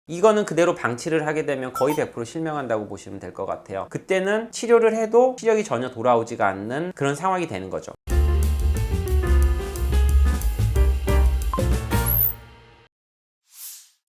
이거는 그대로 방치를 하게 되면 거의 100% 실명한다고 보시면 될 것 같아요. 그때는 치료를 해도 시력이 전혀 돌아오지가 않는 그런 상황이 되는 거죠.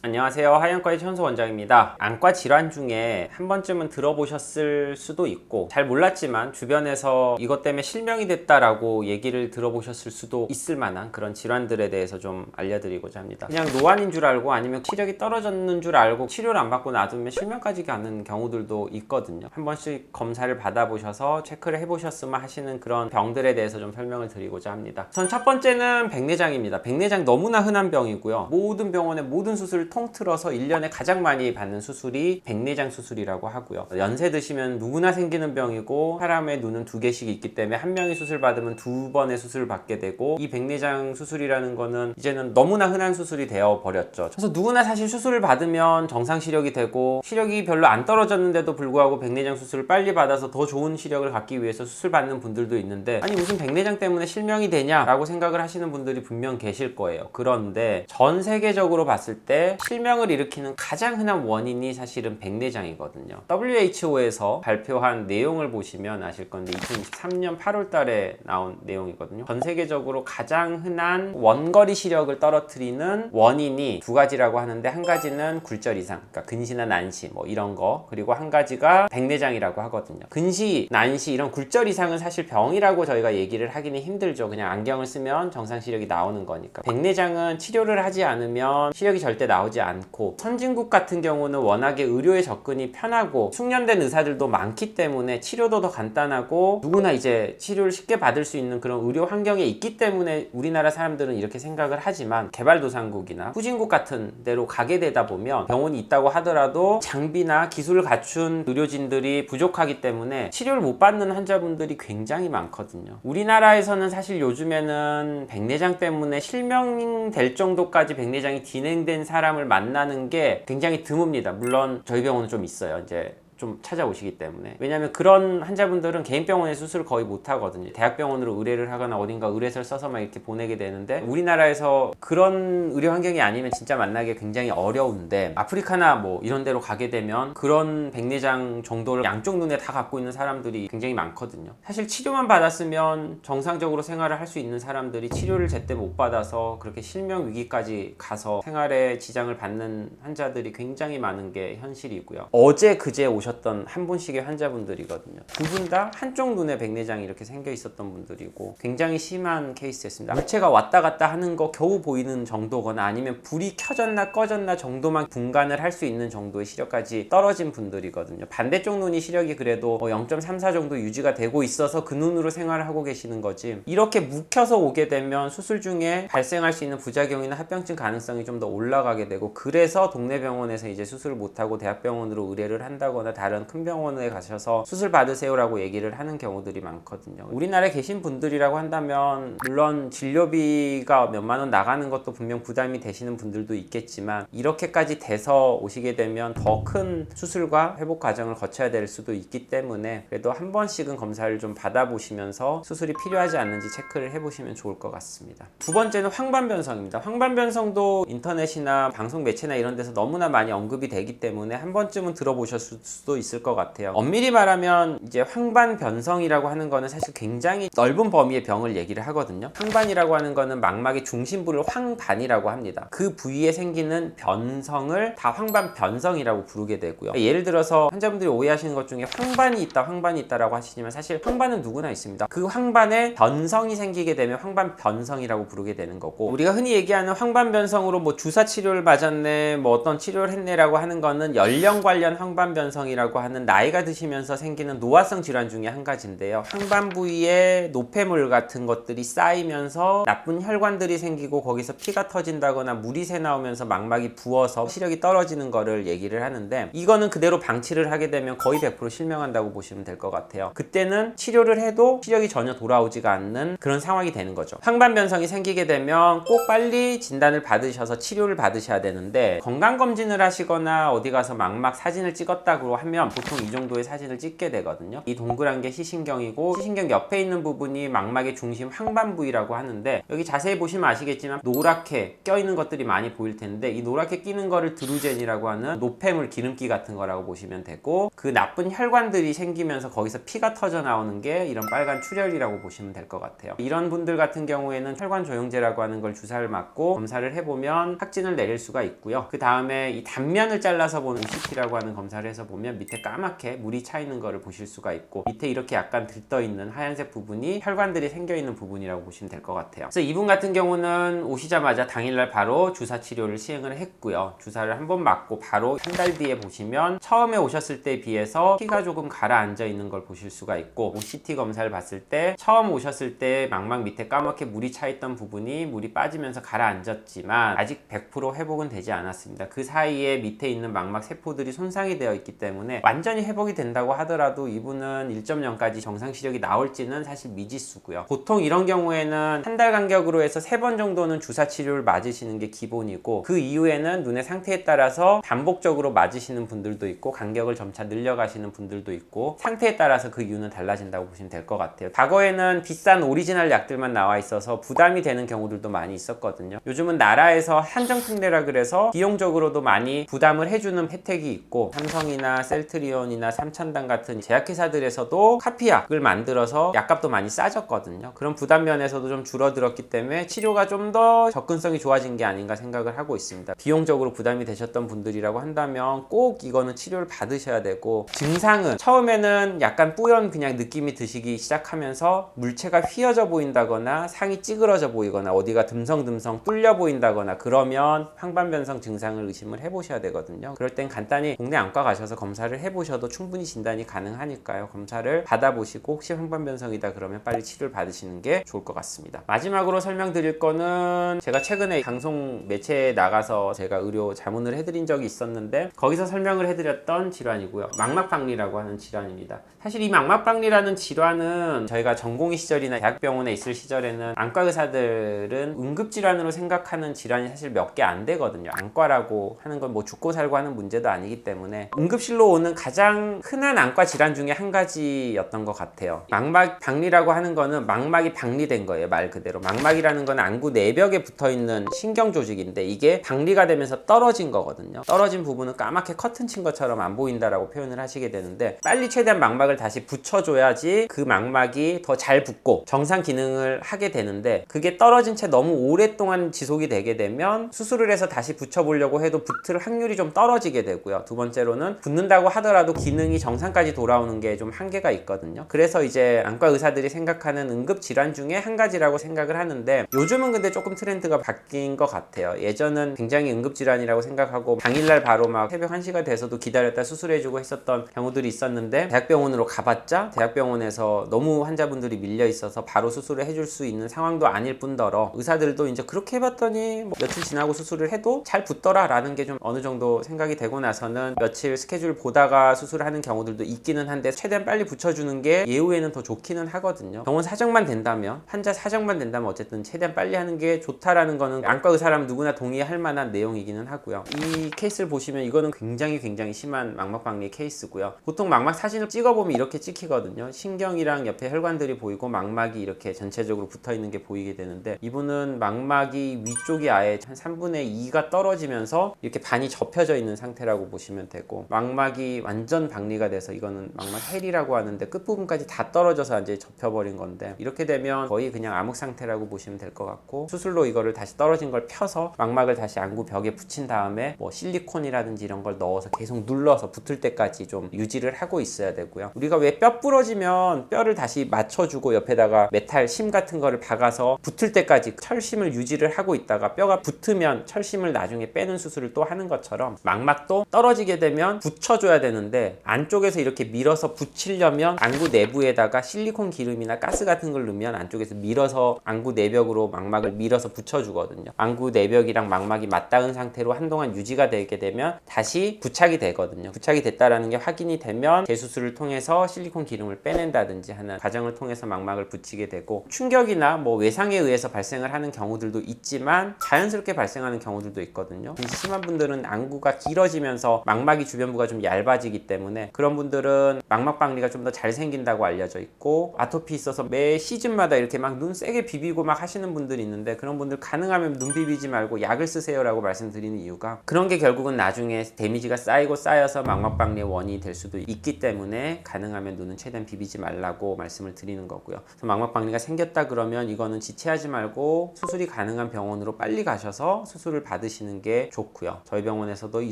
안녕하세요. 하이안과의 최현수 원장입니다. 안과 질환 중에 한 번쯤은 들어보셨을 수도 있고 잘 몰랐지만 주변에서 이것 때문에 실명이 됐다라고 얘기를 들어보셨을 수도 있을 만한 그런 질환들에 대해서 좀 알려드리고자 합니다. 그냥 노안인 줄 알고 아니면 시력이 떨어졌는 줄 알고 치료를 안 받고 놔두면 실명까지 가는 경우들도 있거든요. 한 번씩 검사를 받아보셔서 체크를 해보셨으면 하시는 그런 병들에 대해서 좀 설명을 드리고자 합니다. 우선 첫 번째는 백내장입니다. 백내장 너무나 흔한 병이고요. 모든 병원의 모든 수술을 통틀어서 1년에 가장 많이 받는 수술이 백내장 수술이라고 하고요. 연세 드시면 누구나 생기는 병이고 사람의 눈은 두 개씩 있기 때문에 한 명이 수술 받으면 두 번의 수술을 받게 되고 이 백내장 수술이라는 거는 이제는 너무나 흔한 수술이 되어 버렸죠. 그래서 누구나 사실 수술을 받으면 정상 시력이 되고 시력이 별로 안 떨어졌는데도 불구하고 백내장 수술을 빨리 받아서 더 좋은 시력을 갖기 위해서 수술 받는 분들도 있는데 아니 무슨 백내장 때문에 실명이 되냐라고 생각을 하시는 분들이 분명 계실 거예요. 그런데 전 세계적으로 봤을 때 실명을 일으키는 가장 흔한 원인이 사실은 백내장이거든요. WHO에서 발표한 내용을 보시면 아실 건데 2023년 8월 달에 나온 내용이거든요. 전 세계적으로 가장 흔한 원거리 시력을 떨어뜨리는 원인이 두 가지라고 하는데 한 가지는 굴절 이상, 그러니까 근시나 난시 뭐 이런 거, 그리고 한 가지가 백내장이라고 하거든요. 근시, 난시 이런 굴절 이상은 사실 병이라고 저희가 얘기를 하기는 힘들죠. 그냥 안경을 쓰면 정상 시력이 나오는 거니까. 백내장은 치료를 하지 않으면 시력이 절대 나오지 않고 선진국 같은 경우는 워낙에 의료에 접근이 편하고 숙련된 의사들도 많기 때문에 치료도 더 간단하고 누구나 이제 치료를 쉽게 받을 수 있는 그런 의료 환경에 있기 때문에 우리나라 사람들은 이렇게 생각을 하지만 개발도상국이나 후진국 같은 데로 가게 되다 보면 병원이 있다고 하더라도 장비나 기술을 갖춘 의료진들이 부족하기 때문에 치료를 못 받는 환자분들이 굉장히 많거든요. 우리나라에서는 사실 요즘에는 백내장 때문에 실명될 정도까지 백내장이 진행된 사람을 만나는 게 굉장히 드뭅니다. 물론 저희 병원은 좀 있어요. 이제 좀 찾아오시기 때문에. 왜냐하면 그런 환자분들은 개인 병원에 수술을 거의 못 하거든요. 대학병원으로 의뢰를 하거나 어딘가 의뢰서를 써서 막 이렇게 보내게 되는데 우리나라에서 그런 의료 환경이 아니면 진짜 만나기 굉장히 어려운데 아프리카나 뭐 이런 데로 가게 되면 그런 백내장 정도를 양쪽 눈에 다 갖고 있는 사람들이 굉장히 많거든요. 사실 치료만 받았으면 정상적으로 생활을 할 수 있는 사람들이 치료를 제때 못 받아서 그렇게 실명 위기까지 가서 생활에 지장을 받는 환자들이 굉장히 많은 게 현실이고요. 어제 그제 오셨던 한 분씩의 환자분들이거든요. 두 분 다 한쪽 눈에 백내장이 이렇게 생겨 있었던 분들이고 굉장히 심한 케이스였습니다. 물체가 왔다 갔다 하는 거 겨우 보이는 정도거나 아니면 불이 켜졌나 꺼졌나 정도만 분간을 할 수 있는 정도의 시력까지 떨어진 분들이거든요. 반대쪽 눈이 시력이 그래도 0.34 정도 유지가 되고 있어서 그 눈으로 생활을 하고 계시는 거지 이렇게 묵혀서 오게 되면 수술 중에 발생할 수 있는 부작용이나 합병증 가능성이 좀 더 올라가게 되고 그래서 동네 병원에서 이제 수술을 못하고 대학병원으로 의뢰를 한다거나 다른 큰 병원에 가셔서 수술 받으세요라고 얘기를 하는 경우들이 많거든요. 우리나라에 계신 분들이라고 한다면 물론 진료비가 몇만 원 나가는 것도 분명 부담이 되시는 분들도 있겠지만 이렇게까지 돼서 오시게 되면 더 큰 수술과 회복 과정을 거쳐야 될 수도 있기 때문에 그래도 한 번씩은 검사를 좀 받아보시면서 수술이 필요하지 않는지 체크를 해보시면 좋을 것 같습니다. 두 번째는 황반변성입니다. 황반변성도 인터넷이나 방송 매체나 이런 데서 너무나 많이 언급이 되기 때문에 한 번쯤은 들어보셨을 수도 있을 것 같아요. 엄밀히 말하면 이제 황반변성이라고 하는 거는 사실 굉장히 넓은 범위의 병을 얘기를 하거든요. 황반이라고 하는 거는 망막의 중심부를 황반이라고 합니다. 그 부위에 생기는 변성을 다 황반변성이라고 부르게 되고요. 예를 들어서 환자분들이 오해하시는 것 중에 황반이 있다라고 하시지만 사실 황반은 누구나 있습니다. 그 황반에 변성이 생기게 되면 황반변성이라고 부르게 되는 거고 우리가 흔히 얘기하는 황반변성으로 뭐 주사 치료를 맞았네 뭐 어떤 치료를 했네라고 하는 거는 연령 관련 황반변성이라고 하는 나이가 드시면서 생기는 노화성 질환 중에 한 가지인데요. 황반 부위에 노폐물 같은 것들이 쌓이면서 나쁜 혈관들이 생기고 거기서 피가 터진다거나 물이 새 나오면서 망막이 부어서 시력이 떨어지는 거를 얘기를 하는데 이거는 그대로 방치를 하게 되면 거의 100% 실명한다고 보시면 될 것 같아요. 그때는 치료를 해도 시력이 전혀 돌아오지가 않는 그런 상황이 되는 거죠. 황반변성이 생기게 되면 꼭 빨리 진단을 받으셔서 치료를 받으셔야 되는데 건강검진을 하시거나 어디 가서 망막 사진을 찍었다고 하면 보통 이 정도의 사진을 찍게 되거든요. 이 동그란 게 시신경이고, 시신경 옆에 있는 부분이 망막의 중심 황반 부위라고 하는데, 여기 자세히 보시면 아시겠지만 노랗게 껴있는 것들이 많이 보일 텐데, 이 노랗게 끼는 거를 드루젠이라고 하는 노폐물, 기름기 같은 거라고 보시면 되고, 그 나쁜 혈관들이 생기면서 거기서 피가 터져 나오는 게 이런 빨간 출혈이라고 보시면 될 것 같아요. 이런 분들 같은 경우에는 혈관 조영제라고 하는 걸 주사를 맞고 검사를 해보면 확진을 내릴 수가 있고요. 그 다음에 이 단면을 잘라서 보는 OCT라고 하는 검사를 해서 보면 밑에 까맣게 물이 차 있는 거를 보실 수가 있고, 밑에 이렇게 약간 들떠 있는 하얀색 부분이 혈관들이 생겨 있는 부분이라고 보시면 될 것 같아요. 그래서 이분 같은 경우는 오시자마자 당일날 바로 주사 치료를 시행을 했고요. 주사를 한번 맞고 바로 한 달 뒤에 보시면 처음에 오셨을 때에 비해서 피가 조금 가라앉아 있는 걸 보실 수가 있고, OCT 검사를 봤을 때 처음 오셨을 때 망막 밑에 까맣게 물이 차 있던 부분이 물이 빠지면서 가라앉았지만 아직 100% 회복은 되지 않았습니다. 그 사이에 밑에 있는 망막 세포들이 손상이 되어 있기 때문에 완전히 회복이 된다고 하더라도 이분은 1.0까지 정상 시력이 나올지는 사실 미지수고요. 보통 이런 경우에는 한 달 간격으로 해서 3번 정도는 주사 치료를 맞으시는 게 기본이고, 그 이후에는 눈의 상태에 따라서 반복적으로 맞으시는 분들도 있고 간격을 점차 늘려가시는 분들도 있고, 상태에 따라서 그 이유는 달라진다고 보시면 될 것 같아요. 과거에는 비싼 오리지널 약들만 나와 있어서 부담이 되는 경우들도 많이 있었거든요. 요즘은 나라에서 한정특례라 그래서 비용적으로도 많이 부담을 해주는 혜택이 있고, 삼성이나 셀트리온이나 삼천당 같은 제약회사들에서도 카피약을 만들어서 약값도 많이 싸졌거든요. 그런 부담 면에서도 좀 줄어들었기 때문에 치료가 좀 더 접근성이 좋아진 게 아닌가 생각을 하고 있습니다. 비용적으로 부담이 되셨던 분들이라고 한다면 꼭 이거는 치료를 받으셔야 되고, 증상은 처음에는 약간 뿌연 그냥 느낌이 드시기 시작하면서 물체가 휘어져 보인다거나 상이 찌그러져 보이거나 어디가 듬성듬성 뚫려 보인다거나 그러면 황반변성 증상을 의심을 해보셔야 되거든요. 그럴 땐 간단히 동네 안과 가셔서 검사를 해보셔도 충분히 진단이 가능하니까요. 검사를 받아보시고 혹시 황반변성이다 그러면 빨리 치료를 받으시는 게 좋을 것 같습니다. 마지막으로 설명드릴 거는, 제가 최근에 방송 매체에 나가서 제가 의료 자문을 해드린 적이 있었는데 거기서 설명을 해드렸던 질환이고요. 망막박리라고 하는 질환입니다. 사실 이 망막박리라는 질환은 저희가 전공의 시절이나 대학병원에 있을 시절에는 안과 의사들은 응급질환으로 생각하는 질환이 사실 몇 개 안 되거든요. 안과라고 하는 건 뭐 죽고 살고 하는 문제도 아니기 때문에 응급실로 오는 가장 흔한 안과 질환 중에 한 가지였던 것 같아요. 망막박리라고 하는 거는 망막이 박리된 거예요. 말 그대로 망막이라는 건 안구 내벽에 붙어있는 신경 조직인데 이게 박리가 되면서 떨어진 거거든요. 떨어진 부분은 까맣게 커튼 친 것처럼 안 보인다라고 표현을 하시게 되는데, 빨리 최대한 망막을 다시 붙여줘야지 그 망막이 더 잘 붙고 정상 기능을 하게 되는데, 그게 떨어진 채 너무 오랫동안 지속이 되게 되면 수술을 해서 다시 붙여보려고 해도 붙을 확률이 좀 떨어지게 되고요. 두 번째로는 붙는다고 하더라도 기능이 정상까지 돌아오는 게 좀 한계가 있거든요. 그래서 이제 안과 의사들이 생각하는 응급질환 중에 한 가지라고 생각을 하는데, 요즘은 근데 조금 트렌드가 바뀐 것 같아요. 예전은 굉장히 응급질환이라고 생각하고 당일날 바로 막 새벽 1시가 돼서도 기다렸다 수술해주고 했었던 경우들이 있었는데, 대학병원으로 가봤자 대학병원에서 너무 환자분들이 밀려 있어서 바로 수술을 해줄 수 있는 상황도 아닐 뿐더러 의사들도 이제 그렇게 해봤더니 뭐 며칠 지나고 수술을 해도 잘 붙더라 라는 게 좀 어느 정도 생각이 되고 나서는 며칠 스케줄 보다가 수술하는 경우들도 있기는 한데, 최대한 빨리 붙여주는 게 예후에는 더 좋기는 하거든요. 병원 사정만 된다면, 환자 사정만 된다면 어쨌든 최대한 빨리 하는 게 좋다라는 거는 안과 의사라면 누구나 동의할 만한 내용이기는 하고요. 이 케이스를 보시면 이거는 굉장히 심한 망막박리 케이스고요. 보통 망막 사진을 찍어보면 이렇게 찍히거든요. 신경이랑 옆에 혈관들이 보이고 망막이 이렇게 전체적으로 붙어있는 게 보이게 되는데, 이분은 망막이 위쪽이 아예 한 3분의 2가 떨어지면서 이렇게 반이 접혀져 있는 상태라고 보시면 되고, 망막이 완전 박리가 돼서 이거는 망막 헬이라고 하는데 끝부분까지 다 떨어져서 완전히 접혀버린 건데, 이렇게 되면 거의 그냥 암흑 상태라고 보시면 될 것 같고, 수술로 이거를 다시 떨어진 걸 펴서 망막을 다시 안구 벽에 붙인 다음에 뭐 실리콘이라든지 이런 걸 넣어서 계속 눌러서 붙을 때까지 좀 유지를 하고 있어야 되고요. 우리가 왜 뼈 부러지면 뼈를 다시 맞춰주고 옆에다가 메탈 심 같은 거를 박아서 붙을 때까지 철심을 유지를 하고 있다가 뼈가 붙으면 철심을 나중에 빼는 수술을 또 하는 것처럼, 망막도 떨어지게 되면 붙여줘야 되는데 안쪽에서 이렇게 밀어서 붙이려면 안구 내부에다가 실리콘 기름이나 가스 같은 걸 넣으면 안쪽에서 밀어서 안구 내벽으로 망막을 밀어서 붙여주거든요. 안구 내벽이랑 망막이 맞닿은 상태로 한동안 유지가 되게 되면 다시 부착이 되거든요. 부착이 됐다라는 게 확인이 되면 재수술을 통해서 실리콘 기름을 빼낸다든지 하는 과정을 통해서 망막을 붙이게 되고, 충격이나 뭐 외상에 의해서 발생을 하는 경우들도 있지만 자연스럽게 발생하는 경우들도 있거든요. 심한 분들은 안구가 길어지면서 망막이 주변부가 좀 얇아지는 얇아지기 때문에 그런 분들은 망막박리가 좀 더 잘 생긴다고 알려져 있고, 아토피 있어서 매 시즌마다 이렇게 막 눈 세게 비비고 막 하시는 분들이 있는데 그런 분들 가능하면 눈 비비지 말고 약을 쓰세요 라고 말씀드리는 이유가, 그런 게 결국은 나중에 데미지가 쌓이고 쌓여서 망막박리의 원인이 될 수도 있기 때문에 가능하면 눈은 최대한 비비지 말라고 말씀을 드리는 거고요. 그래서 망막박리가 생겼다 그러면 이거는 지체하지 말고 수술이 가능한 병원으로 빨리 가셔서 수술을 받으시는 게 좋고요. 저희 병원에서도 이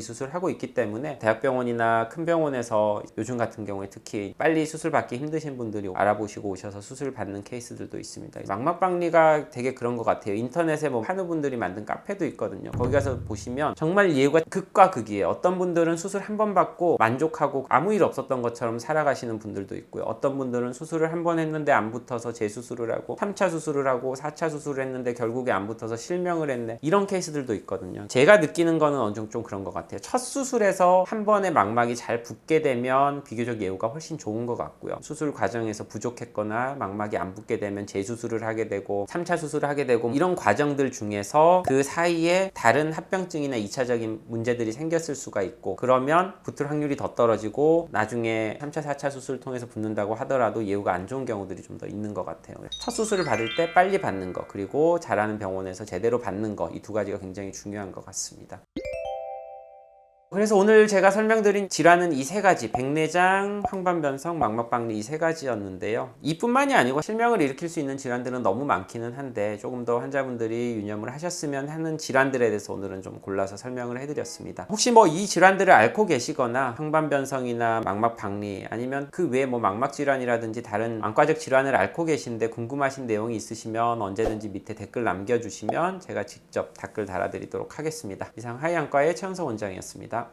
수술을 하고 있기 때문에 대학병원이나 큰 병원에서 요즘 같은 경우에 특히 빨리 수술 받기 힘드신 분들이 알아보시고 오셔서 수술 받는 케이스들도 있습니다. 망막박리가 되게 그런 것 같아요. 인터넷에 뭐 한우분들이 만든 카페도 있거든요. 거기 가서 보시면 정말 예후가 극과 극이에요. 어떤 분들은 수술 한 번 받고 만족하고 아무 일 없었던 것처럼 살아가시는 분들도 있고요. 어떤 분들은 수술을 한 번 했는데 안 붙어서 재수술을 하고 3차 수술을 하고 4차 수술을 했는데 결국에 안 붙어서 실명을 했네, 이런 케이스들도 있거든요. 제가 느끼는 거는 어느 정도 좀 그런 것 같아요. 첫 수술에서 한 번에 망막이 잘 붙게 되면 비교적 예후가 훨씬 좋은 것 같고요. 수술 과정에서 부족했거나 망막이 안 붙게 되면 재수술을 하게 되고 3차 수술을 하게 되고, 이런 과정들 중에서 그 사이에 다른 합병증이나 2차적인 문제들이 생겼을 수가 있고, 그러면 붙을 확률이 더 떨어지고 나중에 3차 4차 수술을 통해서 붙는다고 하더라도 예후가 안 좋은 경우들이 좀 더 있는 것 같아요. 첫 수술을 받을 때 빨리 받는 거, 그리고 잘하는 병원에서 제대로 받는 거, 이 두 가지가 굉장히 중요한 것 같습니다. 그래서 오늘 제가 설명드린 질환은 이 세 가지, 백내장, 황반변성, 망막박리 이 세 가지였는데요. 이뿐만이 아니고 실명을 일으킬 수 있는 질환들은 너무 많기는 한데 조금 더 환자분들이 유념을 하셨으면 하는 질환들에 대해서 오늘은 좀 골라서 설명을 해드렸습니다. 혹시 뭐 이 질환들을 앓고 계시거나 황반변성이나 망막박리 아니면 그 외에 뭐 망막질환이라든지 다른 안과적 질환을 앓고 계신데 궁금하신 내용이 있으시면 언제든지 밑에 댓글 남겨주시면 제가 직접 댓글 달아드리도록 하겠습니다. 이상 하이안과의 최현석 원장이었습니다.